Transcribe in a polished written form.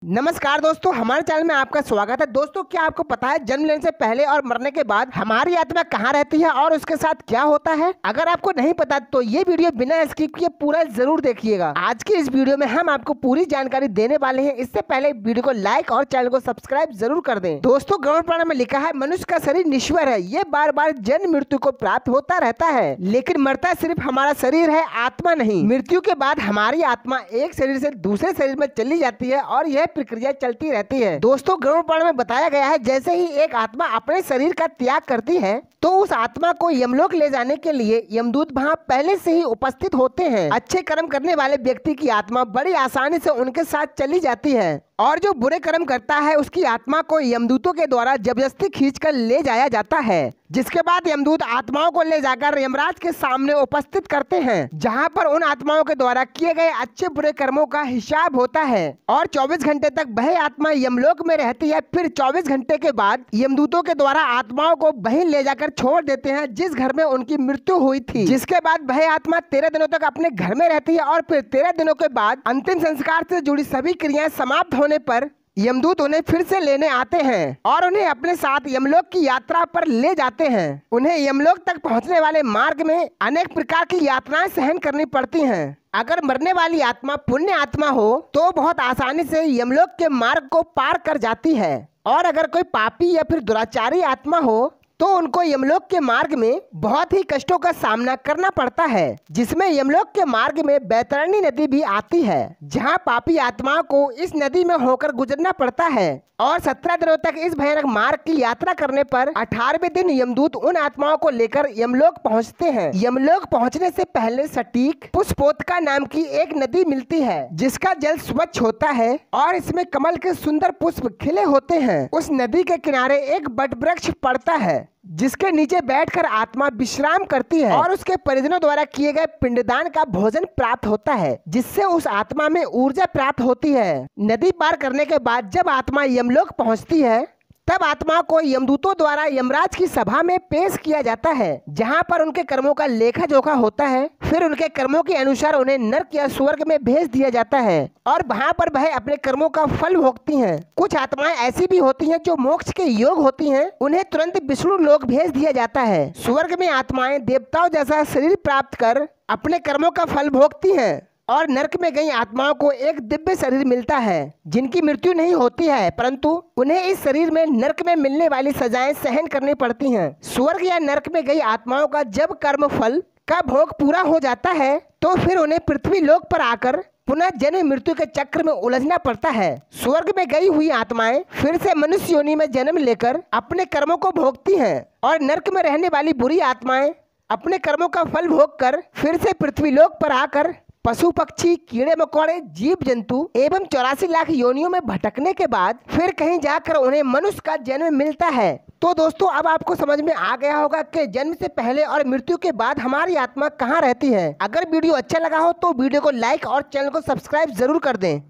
नमस्कार दोस्तों, हमारे चैनल में आपका स्वागत है। दोस्तों, क्या आपको पता है जन्म लेने से पहले और मरने के बाद हमारी आत्मा कहाँ रहती है और उसके साथ क्या होता है? अगर आपको नहीं पता तो ये वीडियो बिना स्किप किए पूरा जरूर देखिएगा। आज की इस वीडियो में हम आपको पूरी जानकारी देने वाले हैं। इससे पहले वीडियो को लाइक और चैनल को सब्सक्राइब जरूर कर दें। दोस्तों, गरुड़ पुराण में लिखा है मनुष्य का शरीर नश्वर है, ये बार बार जन्म मृत्यु को प्राप्त होता रहता है, लेकिन मरता सिर्फ हमारा शरीर है, आत्मा नहीं। मृत्यु के बाद हमारी आत्मा एक शरीर से दूसरे शरीर में चली जाती है और यह प्रक्रिया चलती रहती है। दोस्तों, गरुड़ पुराण में बताया गया है जैसे ही एक आत्मा अपने शरीर का त्याग करती है तो उस आत्मा को यमलोक ले जाने के लिए यमदूत वहाँ पहले से ही उपस्थित होते हैं। अच्छे कर्म करने वाले व्यक्ति की आत्मा बड़ी आसानी से उनके साथ चली जाती है और जो बुरे कर्म करता है उसकी आत्मा को यमदूतों के द्वारा जबरदस्ती खींचकर ले जाया जाता है, जिसके बाद यमदूत आत्माओं को ले जाकर यमराज के सामने उपस्थित करते हैं, जहां पर उन आत्माओं के द्वारा किए गए अच्छे बुरे कर्मों का हिसाब होता है और 24 घंटे तक वह आत्मा यमलोक में रहती है। फिर 24 घंटे के बाद यमदूतों के द्वारा आत्माओं को वहीं ले जाकर छोड़ देते हैं जिस घर में उनकी मृत्यु हुई थी, जिसके बाद वह आत्मा 13 दिनों तक अपने घर में रहती है और फिर 13 दिनों के बाद अंतिम संस्कार से जुड़ी सभी क्रियाएं समाप्त होने पर यमदूत उन्हें फिर से लेने आते हैं और उन्हें अपने साथ यमलोक की यात्रा पर ले जाते हैं। उन्हें यमलोक तक पहुंचने वाले मार्ग में अनेक प्रकार की यातनाएं सहन करनी पड़ती हैं। अगर मरने वाली आत्मा पुण्य आत्मा हो तो बहुत आसानी से यमलोक के मार्ग को पार कर जाती है और अगर कोई पापी या फिर दुराचारी आत्मा हो तो उनको यमलोक के मार्ग में बहुत ही कष्टों का सामना करना पड़ता है, जिसमें यमलोक के मार्ग में बैतरणी नदी भी आती है, जहां पापी आत्माओं को इस नदी में होकर गुजरना पड़ता है और 17 दिनों तक इस भयानक मार्ग की यात्रा करने पर 18वें दिन यमदूत उन आत्माओं को लेकर यमलोक पहुंचते हैं। यमलोक पहुंचने से पहले सटीक पुष्पोत्का नाम की एक नदी मिलती है, जिसका जल स्वच्छ होता है और इसमें कमल के सुंदर पुष्प खिले होते हैं। उस नदी के किनारे एक बट वृक्ष पड़ता है, जिसके नीचे बैठकर आत्मा विश्राम करती है और उसके परिजनों द्वारा किए गए पिंडदान का भोजन प्राप्त होता है, जिससे उस आत्मा में ऊर्जा प्राप्त होती है। नदी पार करने के बाद जब आत्मा यमलोक पहुंचती है तब आत्मा को यमदूतों द्वारा यमराज की सभा में पेश किया जाता है, जहां पर उनके कर्मों का लेखा जोखा होता है। फिर उनके कर्मों के अनुसार उन्हें नरक या स्वर्ग में भेज दिया जाता है और वहां पर वह अपने कर्मों का फल भोगती हैं। कुछ आत्माएं ऐसी भी होती हैं जो मोक्ष के योग होती हैं, उन्हें तुरंत विष्णु लोक भेज दिया जाता है। स्वर्ग में आत्माएं देवताओं जैसा शरीर प्राप्त कर अपने कर्मों का फल भोगती हैं और नरक में गई आत्माओं को एक दिव्य शरीर मिलता है, जिनकी मृत्यु नहीं होती है, परंतु उन्हें इस शरीर में नरक में मिलने वाली सजाएं सहन करनी पड़ती हैं। स्वर्ग या नरक में गई आत्माओं का जब कर्म फल का भोग पूरा हो जाता है तो फिर उन्हें पृथ्वी लोक पर आकर पुनः जन्म मृत्यु के चक्र में उलझना पड़ता है। स्वर्ग में गई हुई आत्माएं फिर से मनुष्य योनि में जन्म लेकर अपने कर्मों को भोगती हैं और नरक में रहने वाली बुरी आत्माएं अपने कर्मों का फल भोग कर फिर से पृथ्वी लोक पर आकर पशु पक्षी कीड़े मकोड़े जीव जंतु एवं 84 लाख योनियों में भटकने के बाद फिर कहीं जाकर उन्हें मनुष्य का जन्म मिलता है। तो दोस्तों, अब आपको समझ में आ गया होगा कि जन्म से पहले और मृत्यु के बाद हमारी आत्मा कहाँ रहती है। अगर वीडियो अच्छा लगा हो तो वीडियो को लाइक और चैनल को सब्सक्राइब जरूर कर दें।